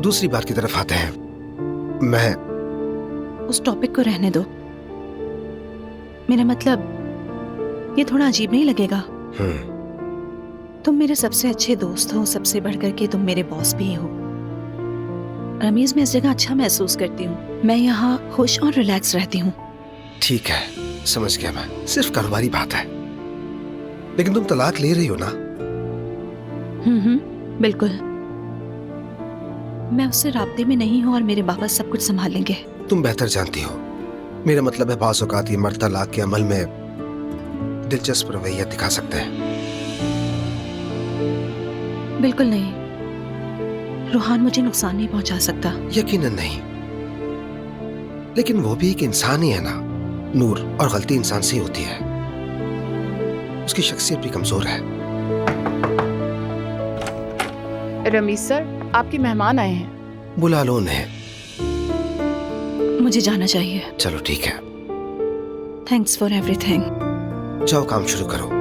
दूसरी बात की तरफ आते हैं। मैं उस टॉपिक को रहने दो। मेरा मतलब, ये थोड़ा अजीब नहीं लगेगा? तुम मेरे सबसे अच्छे दोस्त हो, सबसे बढ़कर के तुम मेरे बॉस भी हो। रमीज, मैं इस जगह अच्छा महसूस करती हूँ। मैं यहाँ खुश और रिलैक्स रहती हूँ। ठीक है, समझ गया मैं। सिर्फ कारोबारी बात है। लेकिन तुम तलाक ले रही हो ना? बिल्कुल। मैं उससे राब्ते में नहीं हूँ और मेरे बाबा सब कुछ संभालेंगे। तुम बेहतर जानती हो। मेरा मतलब है, बाज़ औक़ात ये मर्द तलाक के अमल में दिलचस्प रवैया दिखा सकते हैं। बिल्कुल नहीं। रूहान मुझे नुकसान नहीं पहुंचा सकता। यकीनन नहीं, लेकिन वो भी एक इंसान ही है ना नूर, और गलती इंसान से ही होती है। उसकी शख्सियत भी कमजोर है। रमीज सर, आपके मेहमान आए हैं। बुला लो उन्हें। मुझे जाना चाहिए। चलो ठीक है। Thanks for everything. जाओ, काम शुरू करो।